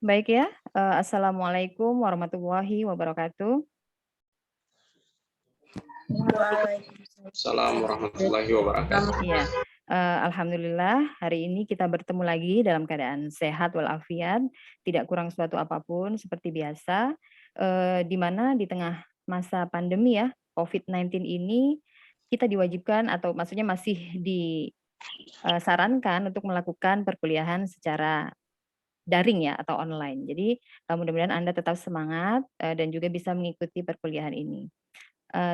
Baik ya, assalamualaikum warahmatullahi wabarakatuh. Assalamualaikum warahmatullahi wabarakatuh. Iya, alhamdulillah hari ini kita bertemu lagi dalam keadaan sehat walafiat, tidak kurang suatu apapun seperti biasa, di mana di tengah masa pandemi ya, COVID-19 ini, kita diwajibkan atau maksudnya masih disarankan untuk melakukan perkuliahan secara daring ya atau online. Jadi, mudah-mudahan Anda tetap semangat, dan juga bisa mengikuti perkuliahan ini.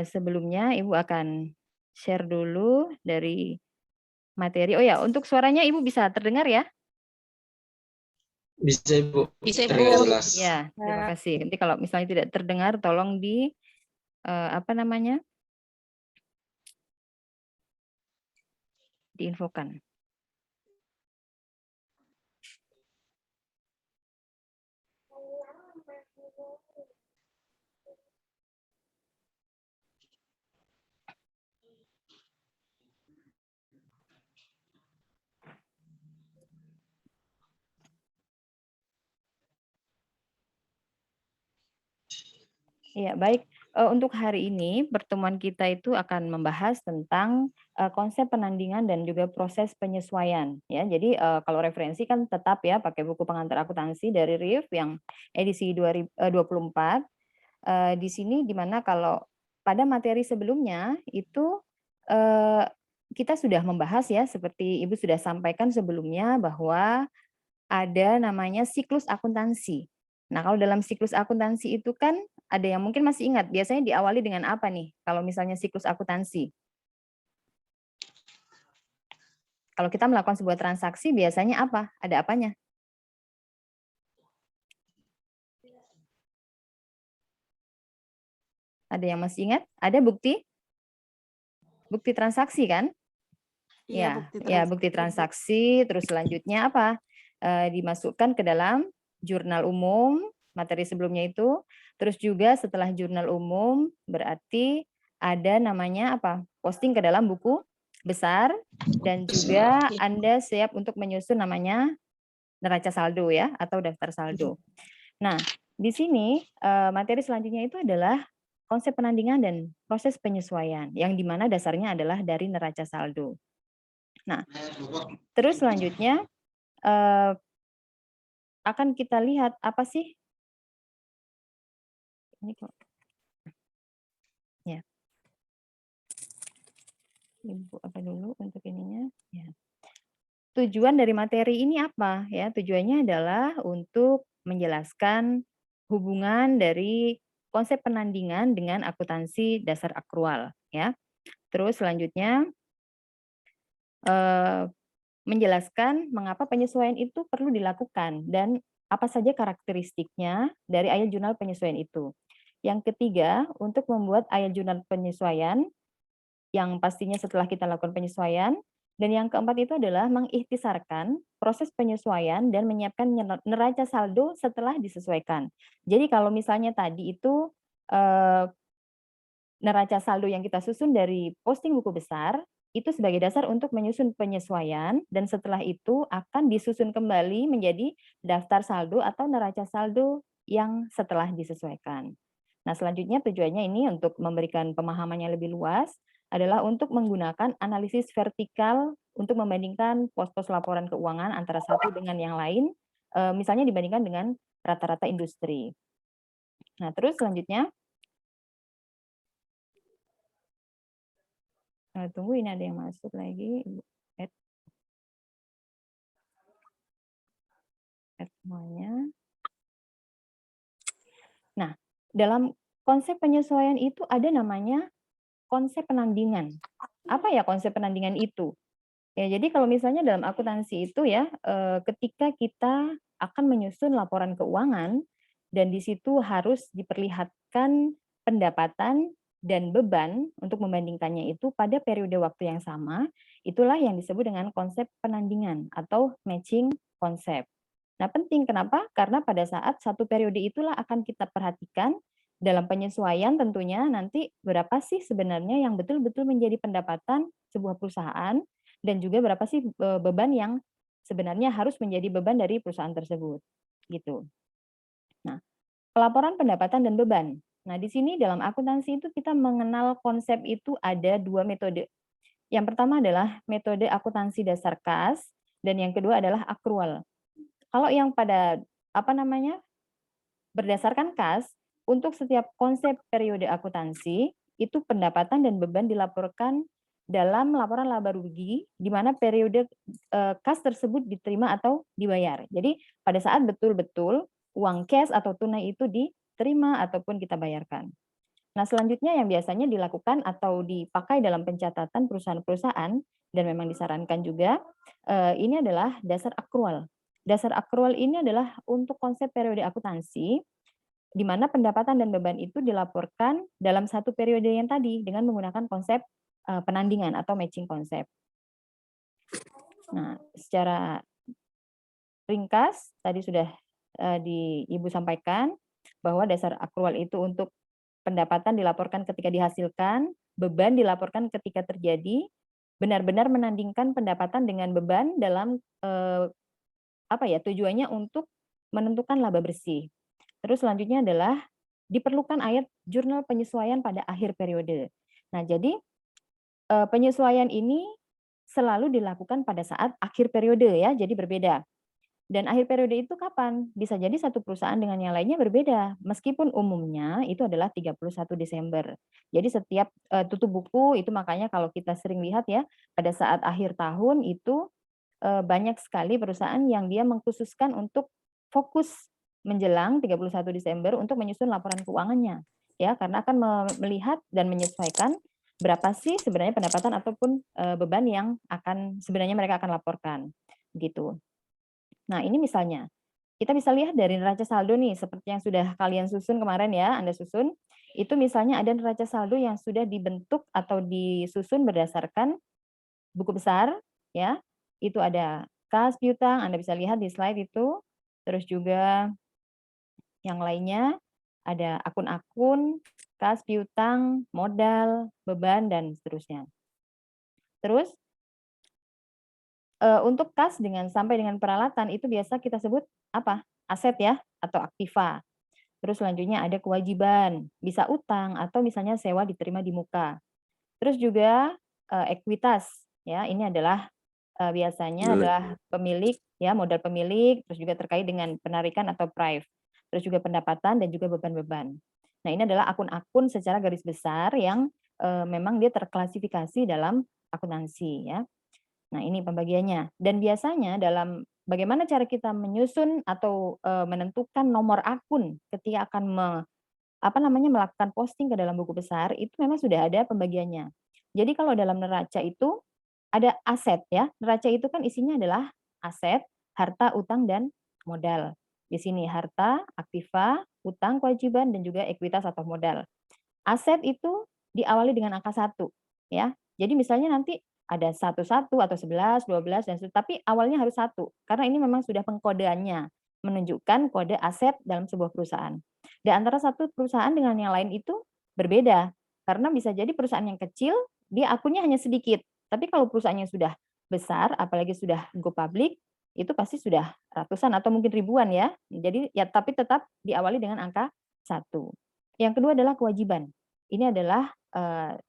Sebelumnya Ibu akan share dulu dari materi. Oh ya, untuk suaranya Ibu bisa terdengar ya? Bisa Ibu, Bisa, Ibu. terdengar jelas. Ya, terima kasih. Nanti kalau misalnya tidak terdengar tolong apa namanya, diinfokan. Iya, baik. Untuk hari ini pertemuan kita itu akan membahas tentang, konsep penandingan dan juga proses penyesuaian ya. Jadi, kalau referensi kan tetap ya pakai buku pengantar akuntansi dari RIF yang edisi 2024. Di sini di mana kalau pada materi sebelumnya itu, eee, kita sudah membahas ya seperti Ibu sudah sampaikan sebelumnya bahwa ada namanya siklus akuntansi. Nah, kalau dalam siklus akuntansi itu kan ada yang mungkin masih ingat, biasanya diawali dengan apa nih kalau misalnya siklus akuntansi? Kalau kita melakukan sebuah transaksi biasanya apa? Ada apanya? Ada yang masih ingat? Ada bukti? Bukti transaksi kan? Ya, bukti transaksi, terus selanjutnya apa? Dimasukkan ke dalam jurnal umum, materi sebelumnya itu, terus juga setelah jurnal umum berarti ada namanya apa? Posting ke dalam buku besar dan juga Anda siap untuk menyusun namanya neraca saldo ya atau daftar saldo. Nah, di sini materi selanjutnya itu adalah konsep penandingan dan proses penyesuaian yang di mana dasarnya adalah dari neraca saldo. Nah, terus selanjutnya, akan kita lihat apa sih ini kok ya, Ibu apa dulu untuk ininya, ya. Tujuan dari materi ini apa ya, tujuannya adalah untuk menjelaskan hubungan dari konsep penandingan dengan akuntansi dasar akrual ya. Terus selanjutnya, eee menjelaskan mengapa penyesuaian itu perlu dilakukan dan apa saja karakteristiknya dari ayat jurnal penyesuaian itu. Yang ketiga, untuk membuat ayat jurnal penyesuaian yang pastinya setelah kita lakukan penyesuaian, dan yang keempat itu adalah mengikhtisarkan proses penyesuaian dan menyiapkan neraca saldo setelah disesuaikan. Jadi kalau misalnya tadi itu eh, neraca saldo yang kita susun dari posting buku besar, itu sebagai dasar untuk menyusun penyesuaian dan setelah itu akan disusun kembali menjadi daftar saldo atau neraca saldo yang setelah disesuaikan. Nah, selanjutnya tujuannya ini untuk memberikan pemahaman yang lebih luas adalah untuk menggunakan analisis vertikal untuk membandingkan pos-pos laporan keuangan antara satu dengan yang lain, misalnya dibandingkan dengan rata-rata industri. Nah, terus selanjutnya tunggu ini ada yang masuk lagi, Ibu add semuanya. Nah, dalam konsep penyesuaian itu ada namanya konsep penandingan. Apa ya konsep penandingan itu? Ya, jadi kalau misalnya dalam akuntansi itu ya, ketika kita akan menyusun laporan keuangan dan di situ harus diperlihatkan pendapatan dan beban untuk membandingkannya itu pada periode waktu yang sama, itulah yang disebut dengan konsep penandingan atau matching konsep. Nah, penting kenapa? Karena pada saat satu periode itulah akan kita perhatikan dalam penyesuaian tentunya nanti berapa sih sebenarnya yang betul-betul menjadi pendapatan sebuah perusahaan dan juga berapa sih beban yang sebenarnya harus menjadi beban dari perusahaan tersebut, gitu. Nah, pelaporan pendapatan dan beban. Nah, di sini dalam akuntansi itu kita mengenal konsep itu ada 2 metode. Yang pertama adalah metode akuntansi dasar kas dan yang kedua adalah akrual. Kalau yang pada apa namanya? Berdasarkan kas, untuk setiap konsep periode akuntansi, itu pendapatan dan beban dilaporkan dalam laporan laba rugi di mana periode kas tersebut diterima atau dibayar. Jadi pada saat betul-betul uang cash atau tunai itu diterima ataupun kita bayarkan. Nah, selanjutnya yang biasanya dilakukan atau dipakai dalam pencatatan perusahaan-perusahaan dan memang disarankan juga, ini adalah dasar akrual. Dasar akrual ini adalah untuk konsep periode akuntansi, di mana pendapatan dan beban itu dilaporkan dalam satu periode yang tadi dengan menggunakan konsep penandingan atau matching konsep. Nah, secara ringkas tadi sudah Ibu sampaikan bahwa dasar akrual itu untuk pendapatan dilaporkan ketika dihasilkan, beban dilaporkan ketika terjadi, benar-benar menandingkan pendapatan dengan beban dalam tujuannya untuk menentukan laba bersih. Terus selanjutnya adalah diperlukan ayat jurnal penyesuaian pada akhir periode. Nah, jadi penyesuaian ini selalu dilakukan pada saat akhir periode ya, jadi berbeda. Dan akhir periode itu kapan? Bisa jadi satu perusahaan dengan yang lainnya berbeda, meskipun umumnya itu adalah 31 Desember. Jadi setiap tutup buku itu makanya kalau kita sering lihat ya, pada saat akhir tahun itu banyak sekali perusahaan yang dia mengkhususkan untuk fokus menjelang 31 Desember untuk menyusun laporan keuangannya. Ya, karena akan melihat dan menyesuaikan berapa sih sebenarnya pendapatan ataupun beban yang akan sebenarnya mereka akan laporkan. Gitu. Nah, ini misalnya, kita bisa lihat dari neraca saldo nih, seperti yang sudah kalian susun kemarin ya, Anda susun, itu misalnya ada neraca saldo yang sudah dibentuk atau disusun berdasarkan buku besar, ya, itu ada kas piutang, Anda bisa lihat di slide itu, terus juga yang lainnya, ada akun-akun, kas piutang, modal, beban, dan seterusnya. Terus, untuk kas sampai dengan peralatan itu biasa kita sebut apa? Aset ya atau aktiva. Terus selanjutnya ada kewajiban, bisa utang atau misalnya sewa diterima di muka. Terus juga ekuitas ya, ini adalah biasanya adalah pemilik ya, modal pemilik, terus juga terkait dengan penarikan atau prive. Terus juga pendapatan dan juga beban-beban. Nah, ini adalah akun-akun secara garis besar yang memang dia terklasifikasi dalam akuntansi ya. Nah, ini pembagiannya. Dan biasanya dalam bagaimana cara kita menyusun atau menentukan nomor akun ketika akan melakukan posting ke dalam buku besar, itu memang sudah ada pembagiannya. Jadi kalau dalam neraca itu ada aset ya. Neraca itu kan isinya adalah aset, harta, utang, dan modal. Di sini harta, aktiva, utang, kewajiban, dan juga ekuitas atau modal. Aset itu diawali dengan angka 1 ya. Jadi misalnya nanti ada 11 atau 11, 12 dan tapi awalnya harus 1 karena ini memang sudah pengkodeannya menunjukkan kode aset dalam sebuah perusahaan. Di antara satu perusahaan dengan yang lain itu berbeda karena bisa jadi perusahaan yang kecil dia akunnya hanya sedikit. Tapi kalau perusahaannya sudah besar apalagi sudah go public itu pasti sudah ratusan atau mungkin ribuan ya. Jadi ya tapi tetap diawali dengan angka 1. Yang kedua adalah kewajiban. Ini adalah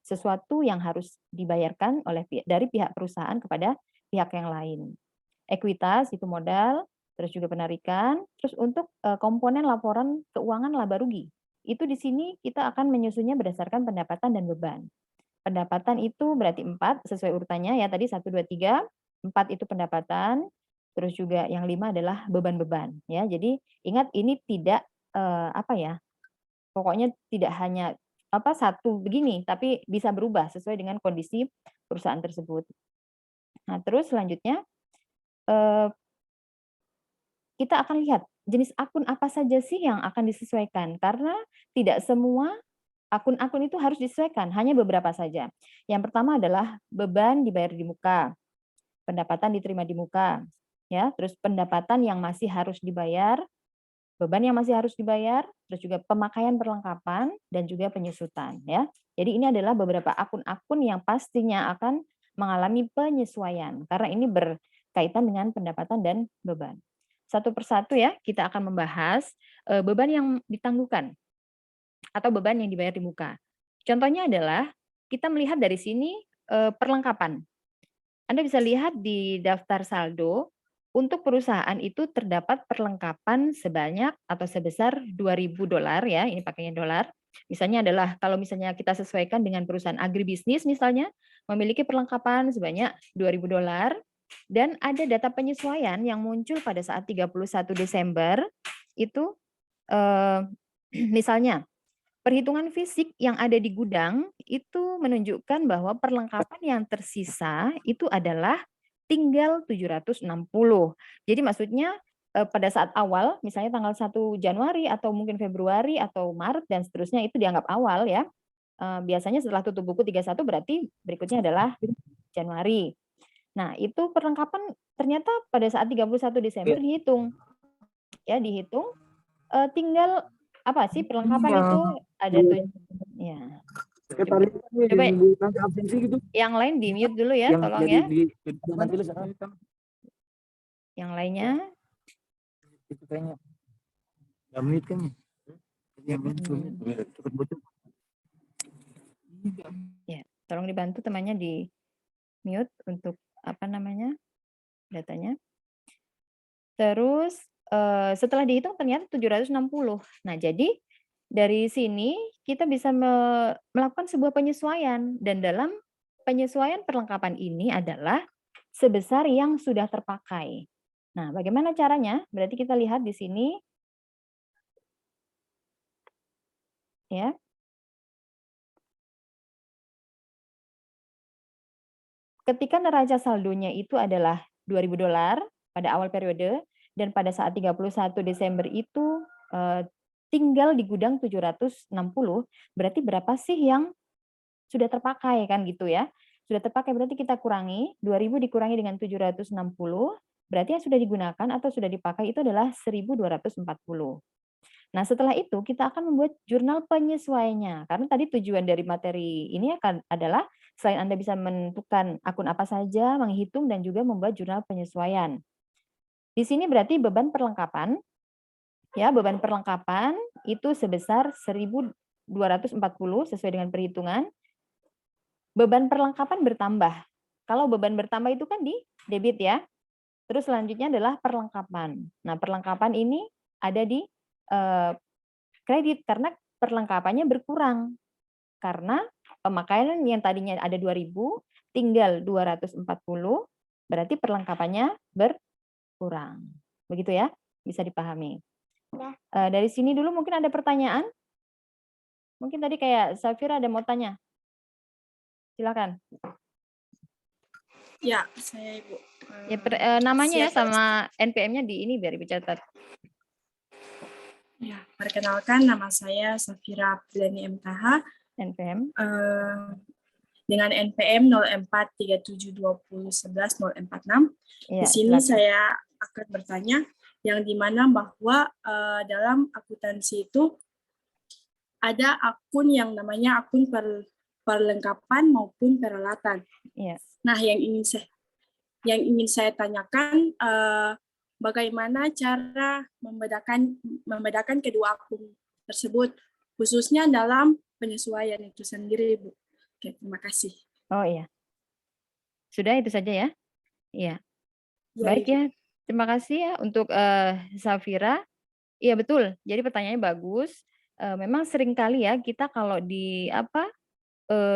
sesuatu yang harus dibayarkan dari pihak perusahaan kepada pihak yang lain. Ekuitas itu modal, terus juga penarikan, terus untuk komponen laporan keuangan laba rugi. Itu di sini kita akan menyusunnya berdasarkan pendapatan dan beban. Pendapatan itu berarti 4 sesuai urutannya ya tadi 1, 2, 3, 4 itu pendapatan, terus juga yang 5 adalah beban-beban ya. Jadi ingat ini tidak pokoknya tidak hanya satu begini, tapi bisa berubah sesuai dengan kondisi perusahaan tersebut. Nah, terus selanjutnya kita akan lihat jenis akun apa saja sih yang akan disesuaikan, karena tidak semua akun-akun itu harus disesuaikan, hanya beberapa saja. Yang pertama adalah beban dibayar di muka, pendapatan diterima di muka, ya, terus pendapatan yang masih harus dibayar, beban yang masih harus dibayar, terus juga pemakaian perlengkapan, dan juga penyusutan. Ya. Jadi ini adalah beberapa akun-akun yang pastinya akan mengalami penyesuaian, karena ini berkaitan dengan pendapatan dan beban. satu persatu ya, kita akan membahas beban yang ditangguhkan atau beban yang dibayar di muka. Contohnya adalah kita melihat dari sini perlengkapan. Anda bisa lihat di daftar saldo, untuk perusahaan itu terdapat perlengkapan sebanyak atau sebesar $2.000 ya, ini pakainya dolar. Misalnya adalah kalau misalnya kita sesuaikan dengan perusahaan agribisnis misalnya, memiliki perlengkapan sebanyak $2.000 dan ada data penyesuaian yang muncul pada saat 31 Desember itu misalnya perhitungan fisik yang ada di gudang itu menunjukkan bahwa perlengkapan yang tersisa itu adalah tinggal 760. Jadi maksudnya pada saat awal, misalnya tanggal 1 Januari atau mungkin Februari atau Maret dan seterusnya itu dianggap awal ya. Biasanya setelah tutup buku 31 berarti berikutnya adalah Januari. Nah, itu perlengkapan ternyata pada saat 31 Desember dihitung. Ya, dihitung tinggal apa sih perlengkapan itu ada tuh ya. Coba yang lain di mute dulu ya, tolong ya. Yang lainnya. Itu kayaknya. Gak mute kan ya? Ya, tolong dibantu temannya di mute untuk apa namanya datanya. Terus setelah dihitung ternyata 760. Nah, jadi dari sini kita bisa melakukan sebuah penyesuaian dan dalam penyesuaian perlengkapan ini adalah sebesar yang sudah terpakai. Nah, bagaimana caranya? Berarti kita lihat di sini ya. Ketika neraca saldonya itu adalah $2.000 pada awal periode dan pada saat 31 Desember itu tinggal di gudang 760, berarti berapa sih yang sudah terpakai kan gitu ya. Sudah terpakai berarti kita kurangi, 2.000 dikurangi dengan 760, berarti yang sudah digunakan atau sudah dipakai itu adalah 1.240. Nah, setelah itu kita akan membuat jurnal penyesuaiannya. Karena tadi tujuan dari materi ini adalah selain Anda bisa menentukan akun apa saja, menghitung dan juga membuat jurnal penyesuaian. Di sini berarti beban perlengkapan ya, beban perlengkapan itu sebesar 1.240 sesuai dengan perhitungan. Beban perlengkapan bertambah. Kalau beban bertambah itu kan di debit ya. Terus selanjutnya adalah perlengkapan. Nah, perlengkapan ini ada di kredit karena perlengkapannya berkurang. Karena pemakaian yang tadinya ada 2.000 tinggal 240, berarti perlengkapannya berkurang. Begitu ya, bisa dipahami. Dari sini dulu mungkin ada pertanyaan? Mungkin tadi kayak Safira ada mau tanya. Silakan. Ya, saya Ibu. Ya, namanya ya sama NPM-nya di ini biar dicatat. Ya, perkenalkan nama saya Safira Apriliani MKH. NPM. Dengan NPM 043720111046. Ya, di sini silakan. saya akan bertanya yang dimana bahwa dalam akuntansi itu ada akun yang namanya akun perlengkapan maupun peralatan. Ya. Nah, yang ingin saya tanyakan bagaimana cara membedakan kedua akun tersebut khususnya dalam penyesuaian itu sendiri, Bu. Oke, terima kasih. Oh iya. Sudah itu saja ya? Iya. Ya, Baik Ibu. ya. Terima kasih ya untuk Safira. Iya betul. Jadi pertanyaannya bagus. Memang seringkali ya kita kalau di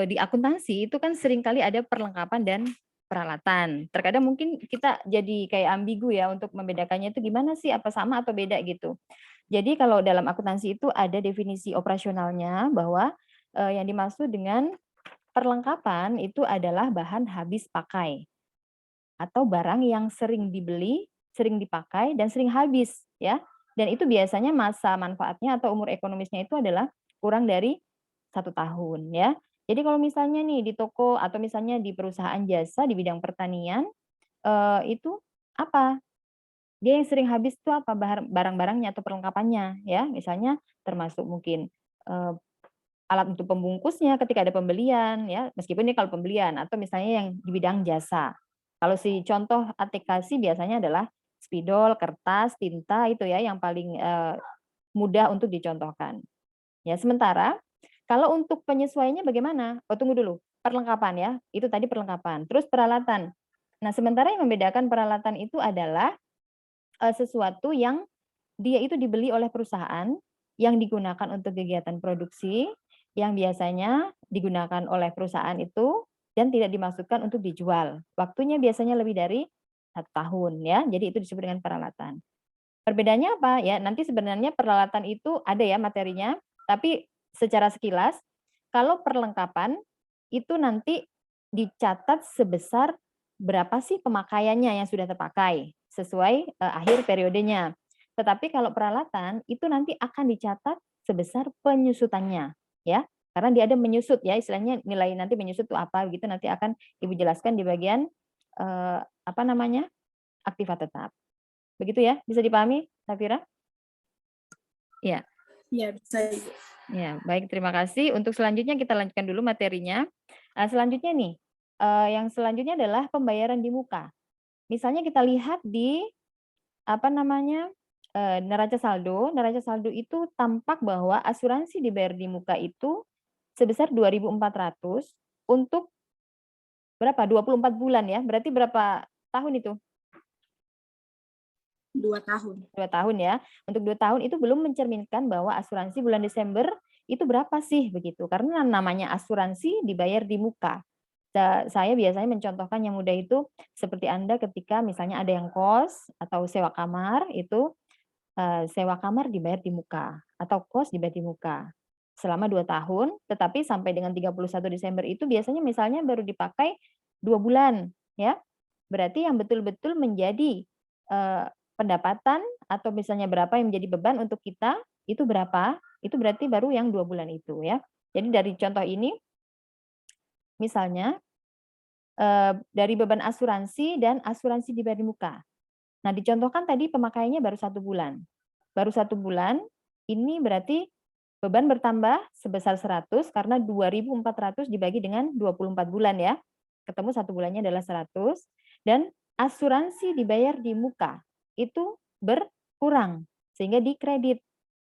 di akuntansi itu kan seringkali ada perlengkapan dan peralatan. Terkadang mungkin kita jadi kayak ambigu ya untuk membedakannya itu gimana sih, apa sama atau beda gitu. Jadi kalau dalam akuntansi itu ada definisi operasionalnya bahwa yang dimaksud dengan perlengkapan itu adalah bahan habis pakai atau barang yang sering dibeli, sering dipakai dan sering habis ya. Dan itu biasanya masa manfaatnya atau umur ekonomisnya itu adalah kurang dari 1 tahun ya. Jadi kalau misalnya nih di toko atau misalnya di perusahaan jasa di bidang pertanian itu apa? Dia yang sering habis itu apa? Barang-barangnya atau perlengkapannya ya. Misalnya termasuk mungkin alat untuk pembungkusnya ketika ada pembelian ya, meskipun ini kalau pembelian atau misalnya yang di bidang jasa. Kalau si contoh ATK biasanya adalah spidol, kertas, tinta itu ya yang paling mudah untuk dicontohkan. Ya, sementara kalau untuk penyesuaiannya bagaimana? Oh, tunggu dulu. Perlengkapan ya. Itu tadi perlengkapan. Terus peralatan. Nah, sementara yang membedakan peralatan itu adalah sesuatu yang dia itu dibeli oleh perusahaan yang digunakan untuk kegiatan produksi yang biasanya digunakan oleh perusahaan itu dan tidak dimaksudkan untuk dijual. Waktunya biasanya lebih dari 1 tahun ya. Jadi itu disebut dengan peralatan. Perbedaannya apa? Ya, nanti sebenarnya peralatan itu ada ya materinya, tapi secara sekilas kalau perlengkapan itu nanti dicatat sebesar berapa sih pemakaiannya yang sudah terpakai sesuai akhir periodenya. Tetapi kalau peralatan itu nanti akan dicatat sebesar penyusutannya ya. Karena dia ada menyusut ya, istilahnya nilai nanti menyusut itu apa gitu nanti akan Ibu jelaskan di bagian apa namanya? Aktiva tetap. Begitu ya, bisa dipahami, Safira? Iya. Ya, bisa. Ibu. Ya, baik, terima kasih. Untuk selanjutnya kita lanjutkan dulu materinya. Selanjutnya nih, yang selanjutnya adalah pembayaran di muka. Misalnya kita lihat di apa namanya neraca saldo. Neraca saldo itu tampak bahwa asuransi dibayar di muka itu sebesar 2.400 untuk berapa? 24 bulan ya. Berarti berapa tahun itu? 2 tahun. 2 tahun ya. Untuk 2 tahun itu belum mencerminkan bahwa asuransi bulan Desember itu berapa sih begitu. Karena namanya asuransi dibayar di muka. Saya biasanya mencontohkan yang mudah itu seperti Anda ketika misalnya ada yang kos atau sewa kamar itu sewa kamar dibayar di muka atau kos dibayar di muka selama 2 tahun, tetapi sampai dengan 31 Desember itu biasanya misalnya baru dipakai 2 bulan ya. Berarti yang betul-betul menjadi pendapatan atau misalnya berapa yang menjadi beban untuk kita itu berapa, itu berarti baru yang 2 bulan itu ya. Jadi dari contoh ini misalnya dari beban asuransi dan asuransi dibayar di muka. Nah, dicontohkan tadi pemakaiannya baru 1 bulan. Baru 1 bulan, ini berarti beban bertambah sebesar 100 karena 2.400 dibagi dengan 24 bulan ya. Ketemu 1 bulannya adalah 100 dan asuransi dibayar di muka itu berkurang sehingga dikredit.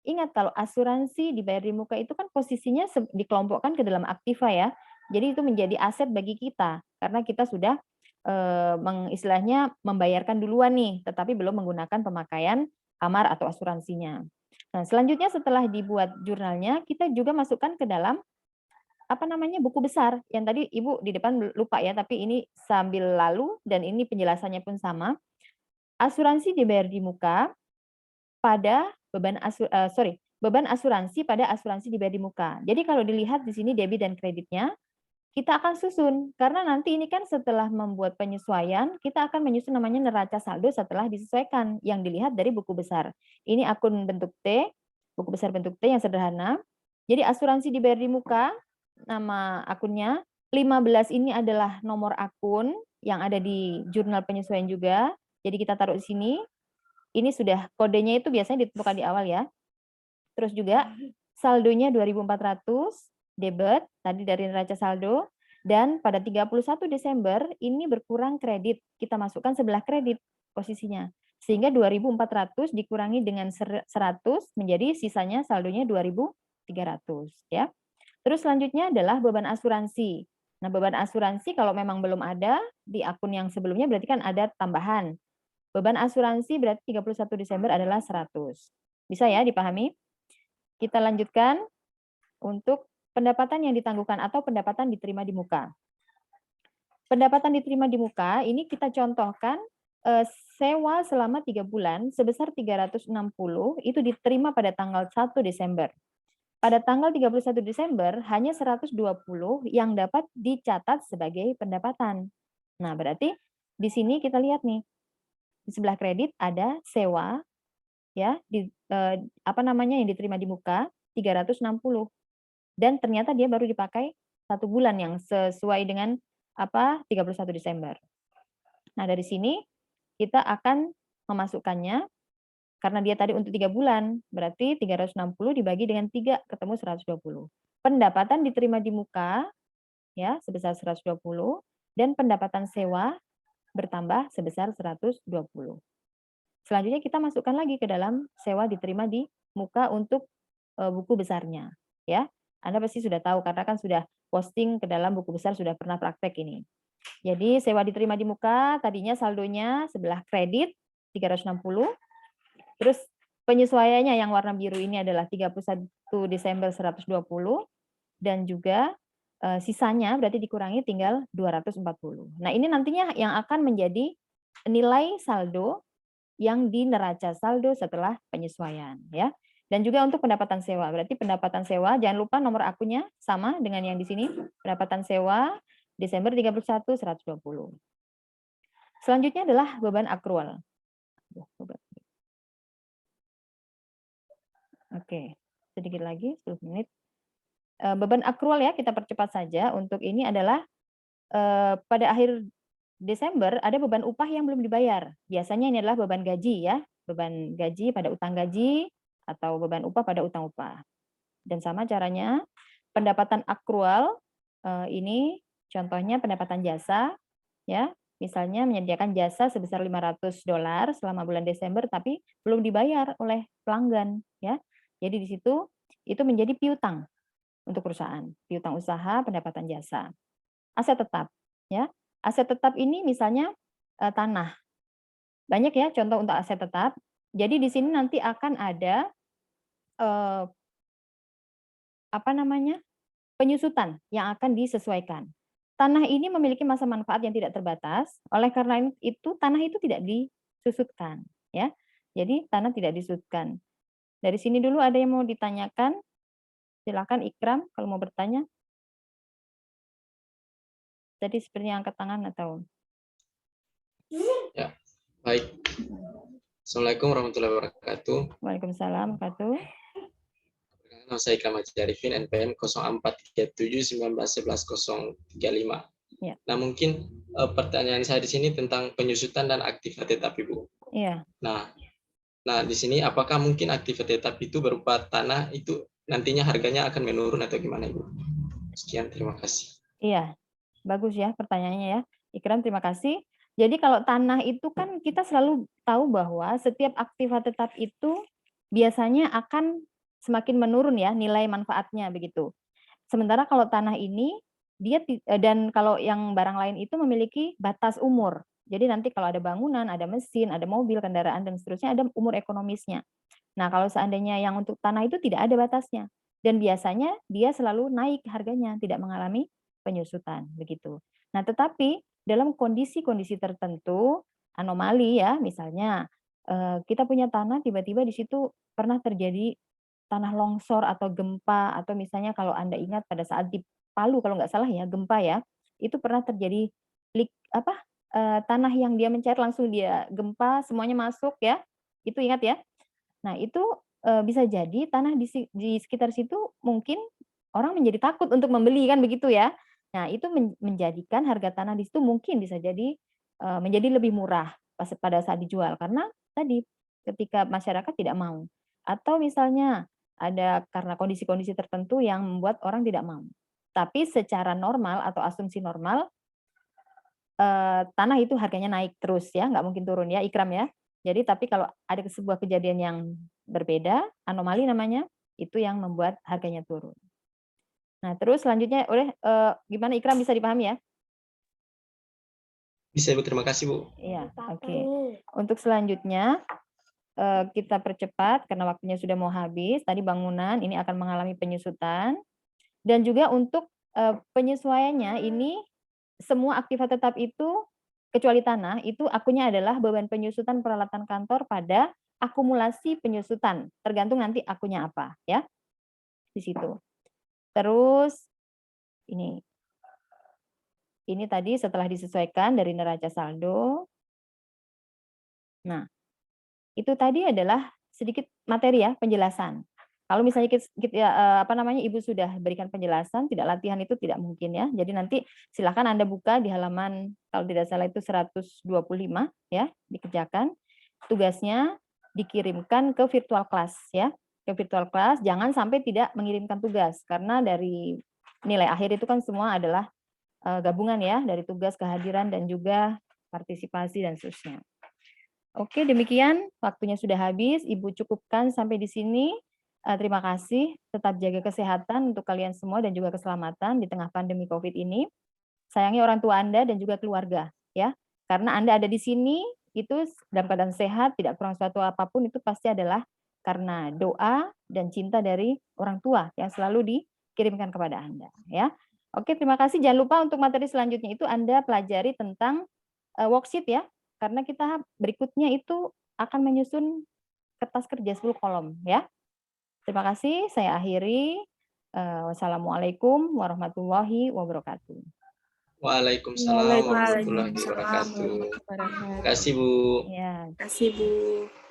Ingat kalau asuransi dibayar di muka itu kan posisinya dikelompokkan ke dalam aktiva ya. Jadi itu menjadi aset bagi kita karena kita sudah istilahnya membayarkan duluan nih, tetapi belum menggunakan pemakaian kamar atau asuransinya. Nah, selanjutnya setelah dibuat jurnalnya, kita juga masukkan ke dalam apa namanya buku besar yang tadi Ibu di depan lupa ya, tapi ini sambil lalu dan ini penjelasannya pun sama. Asuransi dibayar di muka pada beban asuransi pada asuransi dibayar di muka. Jadi kalau dilihat di sini debit dan kreditnya, kita akan susun karena nanti ini kan setelah membuat penyesuaian kita akan menyusun namanya neraca saldo setelah disesuaikan yang dilihat dari buku besar. Ini akun bentuk T, buku besar bentuk T yang sederhana. Jadi asuransi dibayar di muka, nama akunnya 15 ini adalah nomor akun yang ada di jurnal penyesuaian juga. Jadi kita taruh di sini. Ini sudah kodenya itu biasanya ditentukan di awal ya. Terus juga saldonya 2.400 debit tadi dari neraca saldo dan pada 31 Desember ini berkurang kredit. Kita masukkan sebelah kredit posisinya. Sehingga 2.400 dikurangi dengan 100 menjadi sisanya saldonya 2.300 ya. Terus selanjutnya adalah beban asuransi. Nah, beban asuransi kalau memang belum ada di akun yang sebelumnya berarti kan ada tambahan. Beban asuransi berarti 31 Desember adalah 100. Bisa ya dipahami? Kita lanjutkan untuk pendapatan yang ditangguhkan atau pendapatan diterima di muka. Pendapatan diterima di muka ini kita contohkan sewa selama 3 bulan sebesar 360 itu diterima pada tanggal 1 Desember. Pada tanggal 31 Desember hanya 120 yang dapat dicatat sebagai pendapatan. Nah, berarti di sini kita lihat nih. Di sebelah kredit ada sewa ya apa namanya yang diterima di muka 360. Dan ternyata dia baru dipakai 1 bulan yang sesuai dengan 31 Desember. Nah, dari sini kita akan memasukkannya karena dia tadi untuk 3 bulan, berarti 360 dibagi dengan 3 ketemu 120. Pendapatan diterima di muka ya sebesar 120 dan pendapatan sewa bertambah sebesar 120. Selanjutnya kita masukkan lagi ke dalam sewa diterima di muka untuk buku besarnya, ya. Anda pasti sudah tahu karena kan sudah posting ke dalam buku besar, sudah pernah praktek ini. Jadi sewa diterima di muka tadinya saldonya sebelah kredit 360. Terus penyesuaiannya yang warna biru ini adalah 31 Desember 120 dan juga sisanya berarti dikurangi tinggal 240. Nah, ini nantinya yang akan menjadi nilai saldo yang di neraca saldo setelah penyesuaian, ya. Dan juga untuk pendapatan sewa. Berarti pendapatan sewa jangan lupa nomor akunnya sama dengan yang di sini. Pendapatan sewa Desember 31 120. Selanjutnya adalah beban akrual. Oke, sedikit lagi 10 menit. Beban akrual ya, kita percepat saja. Untuk ini adalah pada akhir Desember ada beban upah yang belum dibayar. Biasanya ini adalah beban gaji ya, beban gaji pada utang gaji atau beban upah pada utang upah. Dan sama caranya pendapatan akrual ini contohnya pendapatan jasa ya, misalnya menyediakan jasa sebesar $500 selama bulan Desember tapi belum dibayar oleh pelanggan ya. Jadi di situ itu menjadi piutang untuk perusahaan, piutang usaha, pendapatan jasa. Aset tetap ya. Aset tetap ini misalnya tanah. Banyak ya contoh untuk aset tetap. Jadi di sini nanti akan ada penyusutan yang akan disesuaikan. Tanah ini memiliki masa manfaat yang tidak terbatas, oleh karena itu tanah itu tidak disusutkan ya. Jadi tanah tidak disusutkan. Dari sini dulu ada yang mau ditanyakan? Silakan Ikram kalau mau bertanya. Jadi seperti yang angkat tangan atau? Ya, baik. Assalamualaikum warahmatullahi wabarakatuh. Waalaikumsalam warahmatullahi. Nama saya Ikram Haji Arifin, NPM 0437191135. Ya. Nah, mungkin pertanyaan saya di sini tentang penyusutan dan aktiva tetap, Ibu. Iya. Nah, di sini apakah mungkin aktiva tetap itu berupa tanah itu nantinya harganya akan menurun atau gimana, Ibu? Sekian, terima kasih. Iya, bagus ya pertanyaannya ya. Ikram, terima kasih. Jadi kalau tanah itu kan kita selalu tahu bahwa setiap aktiva tetap itu biasanya akan semakin menurun ya nilai manfaatnya begitu. Sementara kalau tanah ini dia dan kalau yang barang lain itu memiliki batas umur. Jadi nanti kalau ada bangunan, ada mesin, ada mobil, kendaraan dan seterusnya ada umur ekonomisnya. Nah, kalau seandainya yang untuk tanah itu tidak ada batasnya dan biasanya dia selalu naik harganya, tidak mengalami penyusutan begitu. Nah, tetapi dalam kondisi-kondisi tertentu anomali ya, misalnya kita punya tanah tiba-tiba di situ pernah terjadi tanah longsor atau gempa atau misalnya kalau Anda ingat pada saat di Palu kalau nggak salah ya gempa ya, itu pernah terjadi tanah yang dia mencair langsung dia gempa semuanya masuk ya, itu ingat ya. Nah itu bisa jadi tanah di sekitar situ mungkin orang menjadi takut untuk membeli kan begitu ya. Nah itu menjadikan harga tanah di situ mungkin bisa jadi menjadi lebih murah pada saat dijual karena tadi ketika masyarakat tidak mau atau misalnya ada karena kondisi-kondisi tertentu yang membuat orang tidak mau. Tapi secara normal atau asumsi normal tanah itu harganya naik terus ya, nggak mungkin turun ya, Ikram ya. Jadi tapi kalau ada sebuah kejadian yang berbeda, anomali namanya, itu yang membuat harganya turun. Nah terus selanjutnya gimana Ikram bisa dipahami ya? Bisa, Ibu, terima kasih, Bu. Iya, oke. Untuk selanjutnya kita percepat karena waktunya sudah mau habis. Tadi bangunan ini akan mengalami penyusutan dan juga untuk penyesuaiannya ini semua aktiva tetap itu kecuali tanah itu akunnya adalah beban penyusutan peralatan kantor pada akumulasi penyusutan tergantung nanti akunnya apa ya di situ. Terus ini tadi setelah disesuaikan dari neraca saldo. Nah itu tadi adalah sedikit materi ya penjelasan. Kalau misalnya Ibu sudah berikan penjelasan, tidak latihan itu tidak mungkin ya. Jadi nanti silakan Anda buka di halaman kalau tidak salah itu 125 ya, dikerjakan. Tugasnya dikirimkan ke virtual class ya. Ke virtual class jangan sampai tidak mengirimkan tugas karena dari nilai akhir itu kan semua adalah gabungan ya dari tugas, kehadiran dan juga partisipasi dan seterusnya. Oke, demikian waktunya sudah habis. Ibu cukupkan sampai di sini. Terima kasih. Tetap jaga kesehatan untuk kalian semua dan juga keselamatan di tengah pandemi COVID ini. Sayangi orang tua Anda dan juga keluarga, ya. Karena Anda ada di sini itu dalam keadaan sehat, tidak kurang suatu apapun, itu pasti adalah karena doa dan cinta dari orang tua yang selalu dikirimkan kepada Anda, ya. Oke, terima kasih. Jangan lupa untuk materi selanjutnya itu Anda pelajari tentang worksheet ya. Karena kita berikutnya itu akan menyusun kertas kerja 10 kolom ya. Terima kasih, saya akhiri. Wassalamualaikum warahmatullahi wabarakatuh. Waalaikumsalam warahmatullahi Waalaikumsalam wabarakatuh. warahmatullahi wabarakatuh. Terima kasih Bu. Ya. Terima kasih Bu.